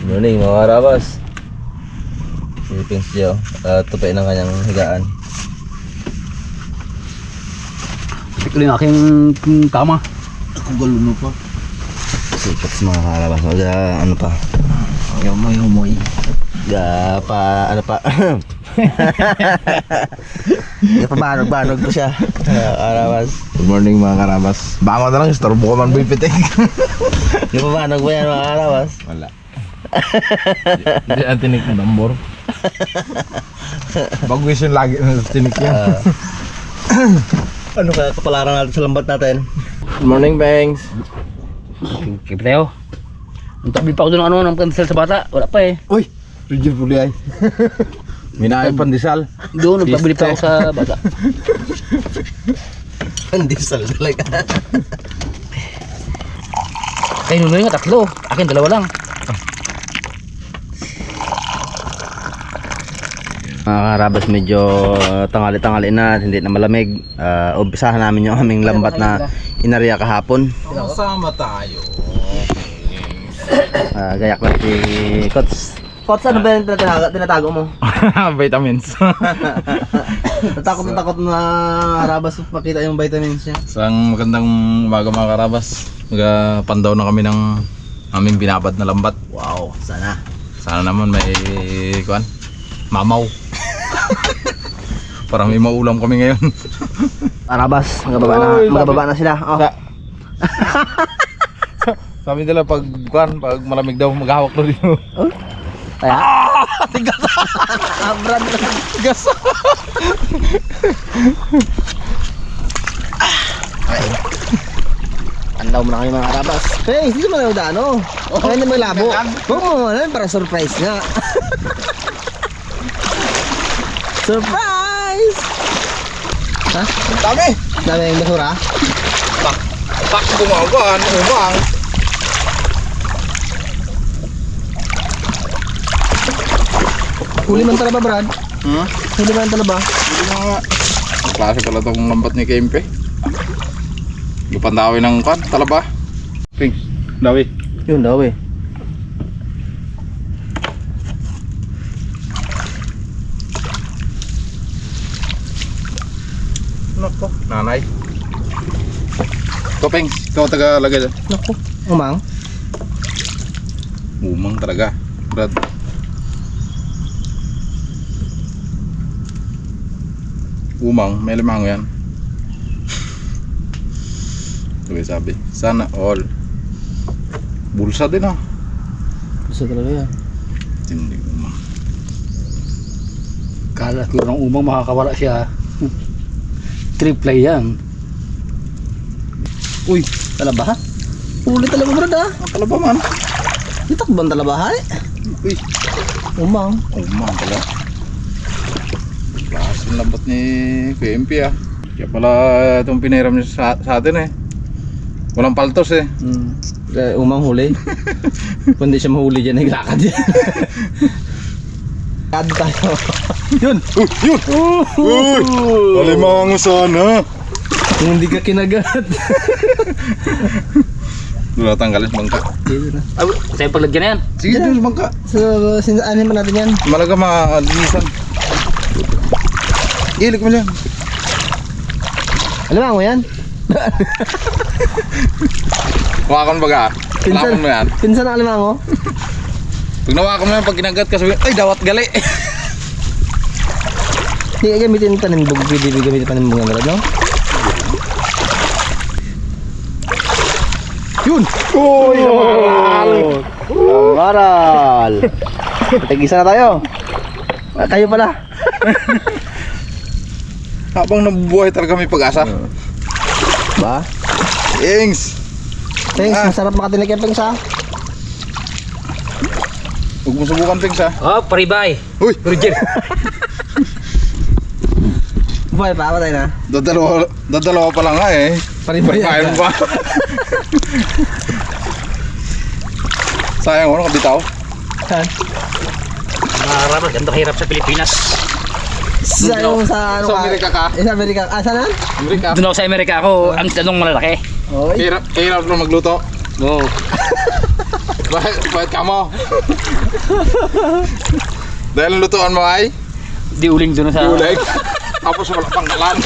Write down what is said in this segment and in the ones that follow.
Morning mga karabas. Si Pings Joe, tupay ng kanyang higaan. Ito yung aking kama. Ako galo mo pa. Sikat sa mga karabas. Ano pa? Humoy. Ano pa? Pabanog po siya. Karabas. Good morning mga karabas. Bango na lang, istorbo ko man bipitik. Pabanog ba yan mga karabas? Wala. Hindi ang tinik ng dambor. Bagwis yung lagi na tinik yan. Ano kaya kapalaran natin sa lambat natin? Good morning, Bangs. Kipiteo. Ang tabi pa ako doon ng cancel sa bata. Wala pa eh. Uy! Rigid puli ay. Minaay pandesal. Doon nagpabili pa ako sa bata. Pandesal talaga. Kayo nunoy nga tatlo. Akin dalawa lang. Mga karabas, medyo tangali-tangali na, hindi na malamig. Umpisahan namin yung aming lambat na inariya kahapon. Sama tayo. Gayak lang si Kots. Kots, ano ba yung tinatago mo? Vitamins. Natakot na karabas makita yung vitamins niya. Isang magandang umaga mga karabas. Pandaw na kami ng aming binabad na lambat. Wow, sana. Sana naman may mamaw. Parang may maulam kami ngayon. Karabas, magababa na sila. Oh. Sabi nila pag malamig daw maghahawak na dito. Oh? Kaya? Tigas! Brad. Tigas! Okay. Andaw mo na kayo mga karabas. Hey, hindi naman yung daan, oh. Okay, hindi may labo. Oo, para surprise nga. Surprise! Ha? Dami! Dami yung basura? Pak bumawan, umang. Huli man talaba, Brad. Huli man talaba. Hindi na nga. Klase pala itong lambat ni Kempe. Lupandawi ng talaba. Pings, dawi. Yun daw eh. Nako, nanay. Ito Pings, ikaw taga lagay dyan. Naku, umang. Umang talaga, Brad. Umang, may limang yan. Sabi, sana all. Bulsa din ah. Gusto talaga yan. Hindi umang. Kala ko ng umang makakawala siya. Triple yan. Uy, talaba ha? Huli talaba, Brad ha? Ang talaba man. Itakban talaba ha eh. Uy, Umang. umang pala. Klase ng lambat ni KMP ah. Kaya pala itong pinahiram niya sa atin eh. Walang paltos eh. Umang huli. Kung di siya mahuli dyan, naglakad dyan. Kado tayo. Yun! Yun! Alimango sana. Kung hindi ka kinagat. Doon na tanggalin bangka. Dito na. Sa'yo paglagyan na yan. Sige doon bangka. So, sinaanin mo natin yan. Malaga makalinisan. Ilik mo lang. Alam mo yan? Wakon baga. Lakon mo yan. Pinsan na alam mo? Pag nawakon mo yan, pag ginagat ka sabihin, ay dawat gali. Hindi ka gamitin panimbog. Pwede gamitin panimbog ng no? Yun! Uy! Maral! Patagisa na tayo. Kayo pala. Habang nabubuhay talaga may pag-asa. Ba? Ings! Thanks, masarap makatinig yung Pings ha. Huwag mo subukan Pings ha. Oh, paribay. Uy! Roger. Buhay pa, patay na. Dadalawa pa lang nga eh. Paribay Kaya mo ba? Sayang ano, kabitaw. Saan? Mga karabas, ganito kahirap sa Pilipinas. Sa ano Sa Amerika ka? Sa Amerika. Saan? Amerika. Doon ako sa Amerika ako, ang tanong malalaki. Oy. Hirap na magluto. Oo. Bakit ka mo? Dahil ang lutuan mo ay Di uling doon sa... uleg. Tapos wala pang kalan.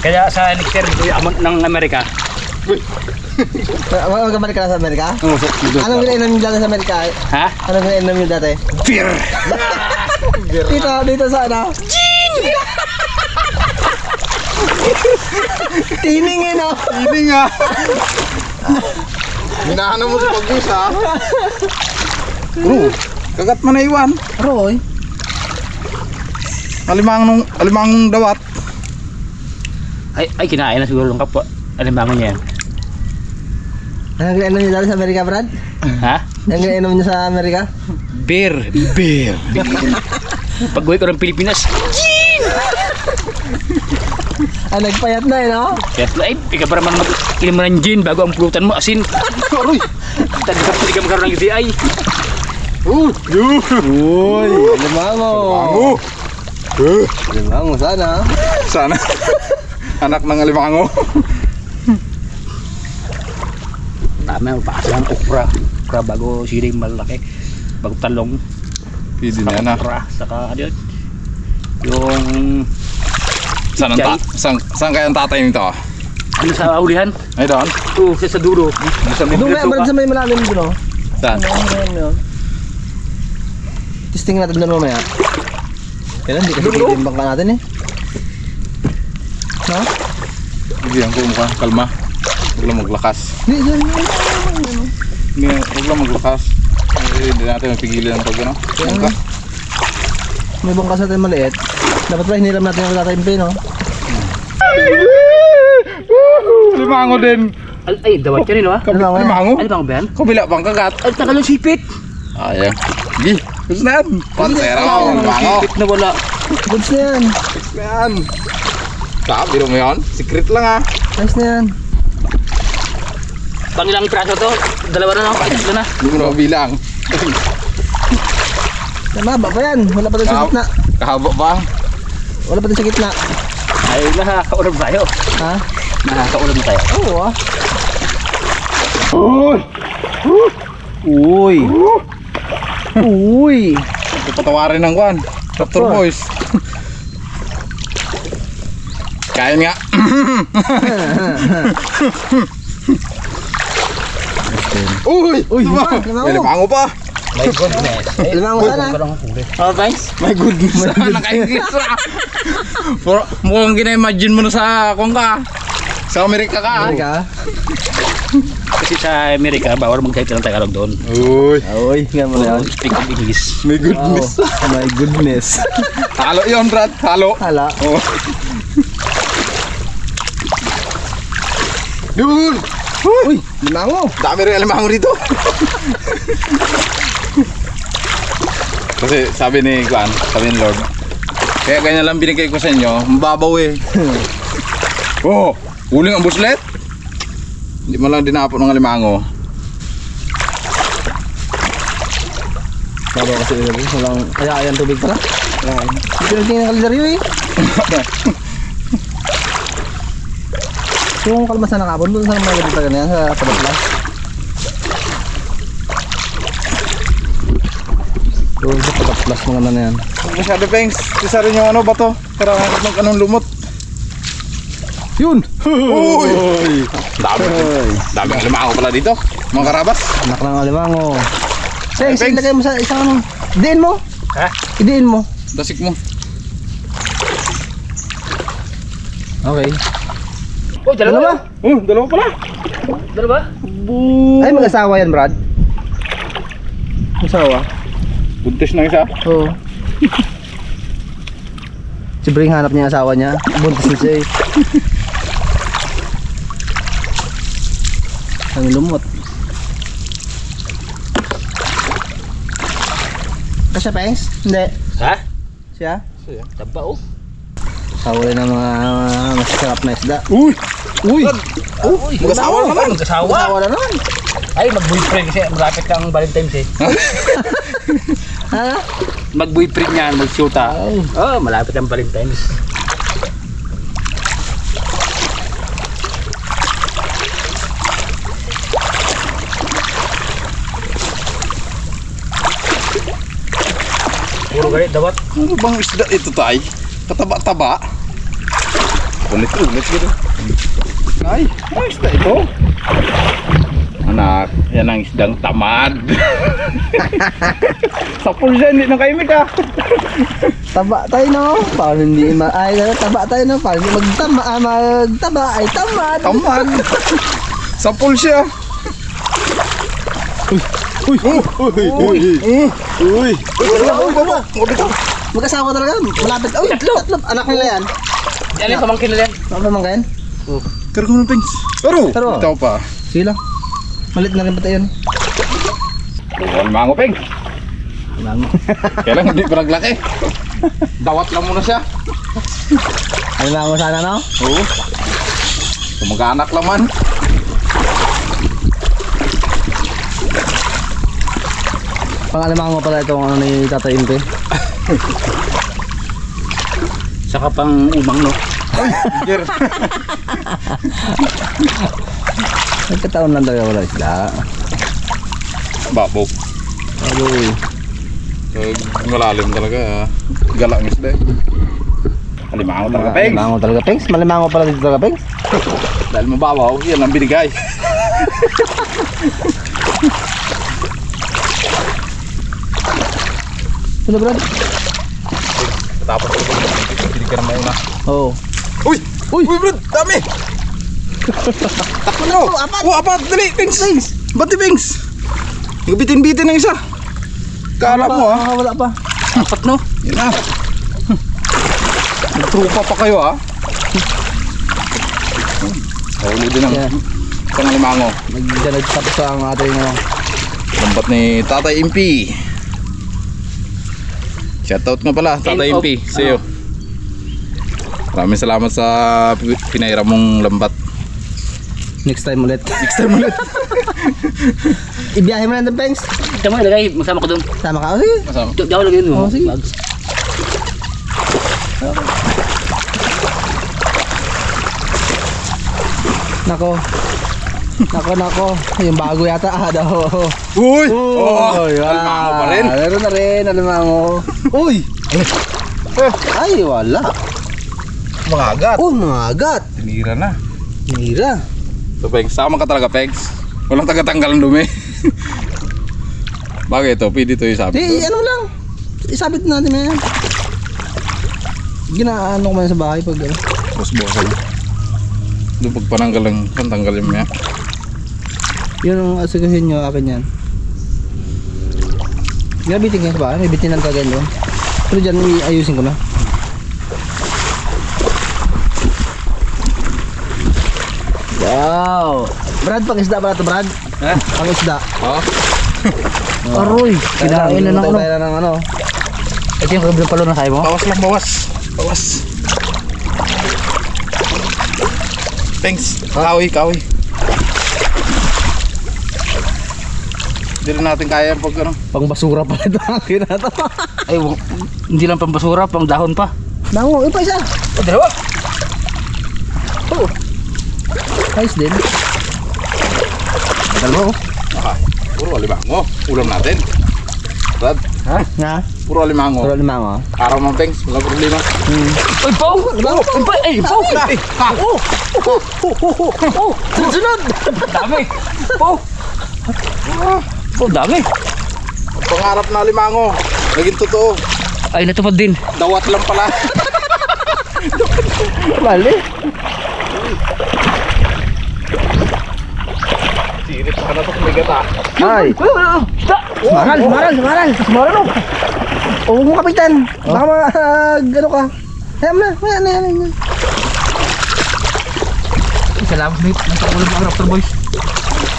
Kaya sa next year, dito yung ng Amerika. Uy, Magkamali ka na sa Amerika? Oo, Anong ginainom nyo dati sa Amerika? Ha? Anong ginainom nyo dati? Beer! Dito sa ano? Tining eh no? hindi nga. Minahanap mo sa pag-gus ha. Bro, kagat man na iwan. Roy? Alimang dawat. Ay, kinain na siguro ng kapwa. Alimbangan niya yan. Anong ginainom nyo dati sa Amerika, Brad? Ha? Anong ginainom nyo sa Amerika? Beer! Beer. Pag-uwi ko ng Pilipinas, Nagpayat na eh no? kaya ay, ikaw para man mag-inom mo ng gin bago ang pulutan mo, asin. Aroy. Hindi ka magkaroon ng GTI. Uy! Limango! Alimango. Limango sana. Sana. Anak ng alimango. Tama, paasa ng okra. Okra bago siling malaki. Bago talong. Pwede na yan ha. Okra, saka ano yun? Yung... Saan kaya ang tatay nito? Ano sa ulihan? Ay doon? Oo, sa dulo. Sa Doon may Brad sa may malalim doon no? Saan? Testing natin doon mamaya. Kailan hindi kasi titimbang ka natin eh. No? Hindi yan ko mukha. Kalma. Huwag lang maglakas. Hindi, dyan. Huwag lang maglakas. Hindi natin mapigilan ang pag ano. Mungka. May bangkas natin maliit. Dapat ba hiniram natin yung tatay no? Limango din. Ay, dawat yan no ha? Limango? Ano bang ba yan? Kabila pang kagat. Ay, tagal ng sipit. Ayan. Gi. Gusto na yan. Pansera Ano, mo. Limango. Sipit na wala. Goods na yan. Yan. Sabi mo yun. Secret lang ha. Nice na yan. Pang ilang praso to? Dalawa na no? Ito na. Hindi mo na mabilang. Maba pa yan. Wala pa tayo sa gitna. Kahaba pa. Wala pa tayo sa gitna. Ay, nakakaulog tayo. Ha? Nakakaulog tayo. Oo ah. Uy! Uy! Patawarin ng kwan. Raptor Boys. Kain nga. Uy! Uy, Limango. limango. May limango pa. My goodness. Limango sana. Oh, thanks. My goodness. Naka-English na. Mukhang gina-imagine mo na sa kung ka. Sa Amerika ka. Amerika. Kasi sa Amerika, bawal mag-type ng Tagalog doon. Uy. Uy, nga mo na yan. Speak of English. My goodness. Oh, my goodness. Halo yun, Brad. Halo. Hala. Oh. Yun! Uy, limango. Dami rin alimango dito. Kasi sabi ni Juan, sabi ni Lord, kaya ganyan lang binigay ko sa inyo, mababaw eh. Oh, uling ang buslet. Hindi mo lang dinapot ng alimango. Babaw kasi walang kaya tubig pala. Hindi nagtingin ng kalendaryo eh. Yung kalmasan ng kapon, doon sa mga ganito ganyan sa Padaplas. Doon sa Padaplas mga na yan. Masyado pengs, isa rin yung ano bato. Pero mag anong lumot. Yun! Uy! Dami alimango pala dito. Mga karabas. Anak ng alimango. Pengs. Say, ilagay mo sa isang ano. Idiin mo. Ha? Idiin mo. Dasik mo. Okay. Oh, dalawa. Oh, dalawa pala. Dalawa? Ay, mag-asawa yan, Brad. Mag-asawa? Buntis na isa. Oo. Siyempre hanap niya yung asawa niya. Buntis na siya eh. Ang lumot. Kasya, Pengs? Hindi. Ha? Siya? Taba oh. Hawali ng mga masasarap na isda. Uy! Uy! Uy, mag-asawa naman. Mag-asawa. Asawa na naman. Ay, mag-boyfriend kasi malapit ang Valentine's eh. Ha? Mag-boyfriend niyan, mag-shoota. Ay. Oh, malapit ang Valentine's. Puro galit, dawat. Ano bang isda ito tay? Kataba-taba. Ulit-ulit gitu. Ay, ano isda ito? Anak, yan ang isdang tamad. Sapul siya, hindi na kaimik ah. Taba tayo no. Paano hindi taba tayo no. Paano hindi magtaba ay tamad. Tamad. Sapul siya. Uy. Mag-asawa talaga. Malapit. Uy, tatlo. Anak nila yan. Yan yung pamangkin nila yan. Ano pamangkin? Pero kung pings. Pero. Ito pa. Sige lang. Malit na rin ba tayo yun? Mango ping. Kailan hindi pa naglaki. Dawat lang muna siya. Ano lang ako sana no? Oo. Kung mag-anak lang man. Pangalaman mo pala itong ano ni Tata Impe. Saka pang umang no. Gir. Nagkataon lang talaga wala isda. Babog. Adoy. Malalim talaga. Galak ng isda. Alimango talaga pings. Malimango talaga Pengs. Malimango pala dito talaga Pengs. Dahil mababaw, yan ang binigay. Ano Brad? Tapos binigyan naman yun ah. Oo. Uy! Uy bro! Dami! Takbo na! apat! Oh, apat! Dali! Pings! Bati Pings! Bitin-bitin ng isa. Kala mo ah. Wala pa. Apat no. Yan na. Nagtrupa pa kayo ah. Huli din ang Yeah. pangalimango. Nagtapos ang ating Lambat ni Tatay Impi. Shoutout nga pala Tatay End of- Impi. See you. Maraming salamat sa pinairam mong lambat. next time ulit. Next time ulit. Ibiyahe mo na ng Pengs. Ito mo ilagay, masama ko doon. Tama ka. Sige. Masama. Diyaw lagay yun. Oh, sige. Bags. Nako. Nako. Yung bago yata daw. Uy! Uy, Alimango pa rin. Meron na rin, alimango. Uy! Ay, wala. Mga agat. Oh, mga agat. Tinira na. Mira. So, Pegs, sama ka talaga, Pegs. Walang taga-tanggal ng dumi. Bagay ito, pwede ito yung sabi Di, ko. ano lang. Isabit natin na yan. Ginaano ko man sa bahay pag ano. Bos-bosan. Doon pag pananggal lang, pantanggalin mo yan. Yun ang asagahin nyo, akin yan. Ginabitin ka sa bahay, may bitin lang kagaya doon. Pero dyan, ayusin ko na. Wow! Brad, pang isda pala ito, Brad? Ha? Pang isda. Oh? Aroy, kinain na ng ano. Tayo ng ano. Ito yung kabilang palo na sayo mo. Bawas lang, bawas. Bawas. Thanks. Kawi. Hindi rin natin kaya pag ano. Pang basura pala ito. Akin na ito. Ay, hindi lang pambasura, pang dahon pa. Nango, yung pa isa. O, dalawa. Oo. Ayos din. Tagal mo. Ah, puro alimango. Ulam natin. Brad, Ha? Nga? puro alimango. Puro limango. Araw ng thanks, wala problema. Uy, Pau! Uy, Pau! Ay, Pau! Sunod! Dami! Pau! Pau, dami! Pangarap na alimango. Naging totoo. Ay, natupad din. Dawat lang pala. Bali. Sirit ka na ito kung may gata. Ay. Isda! Maral. Maral oh. Oo mo kapitan. Baka ano ka. Hayam na. Yan. Salamat, mate. Nasa ulam ang Raptor Boys.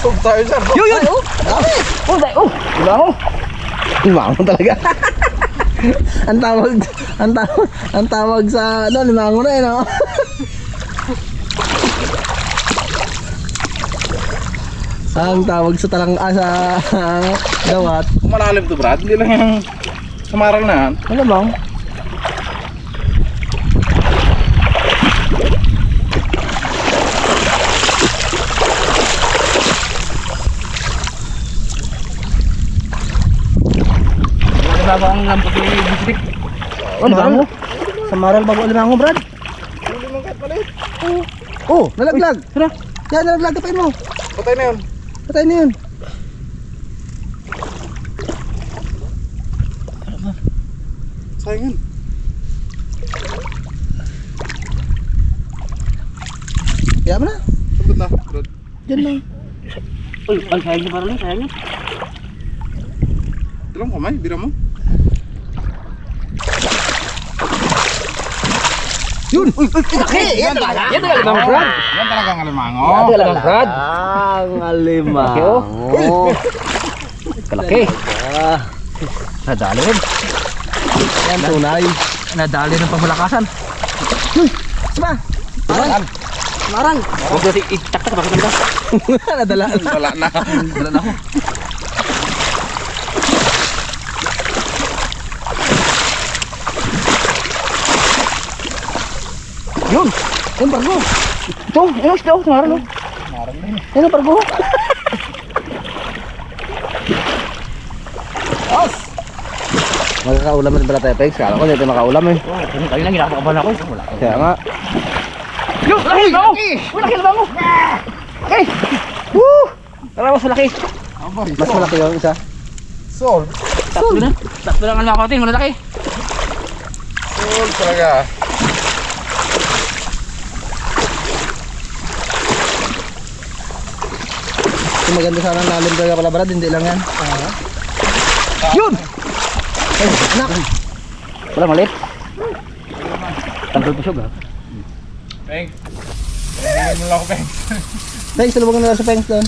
Huwag tayo dyan. Yun! Dami. Oh, dahil! Oh! Limango! Limango talaga. ang tawag sa ano, limango na no. Ang tawag sa sa dawat. Kung malalim to, Brad, hindi lang yung samaral na yan. Ano bang? bago ang lampot ni Bisbik. Oh, Maral. limango. Sa maral bago alimango, Brad. Oh, nalaglag. Tara. Yan, nalaglag. Tapain mo. Patay na yun. Patay na yun. Sayang yun. Kaya mo na. Sabot na. Rod. Diyan lang. Uy, ang sayang niya parang sayang niya. Ito lang kamay. Bira mo. Yun! Uy, laki! Yan talaga! Yan talaga limango, Brad. Yan talaga ang alimango. Yan talaga limango, Brad. Ang alimango. Kalaki. Ah, Nadali rin. yan tunay. Nadali ng pamulakasan. Saba! Marang! Marang! Huwag natin itaktak bakit nila. Nadala. Wala na. Dala na ako. Yun! Yan pargo. Ito, yun ang isda oh, tumaran oh. Yan ang pargo. Os! Magkakaulam rin pala tayo, Pegs. Kala ko dito makaulam eh. Kung kayo lang ginapakabahan ako. Wala ako. Kaya nga. Yo, laki limango! Uy, laki limango! Okay! Woo! Tara mas malaki. Mas malaki yung isa. Sol. Tatlo na. Tatlo lang ang nakakotin, malalaki. Sol talaga. Yung maganda sana ang lalim talaga pala, Brad. Hindi lang yan. Yun! Ay, anak! Wala maliit. Tanggal pa siya ba? Peng. Pengin mo lang ako, Peng. Pegs, salubungan na lang sa Pengs doon.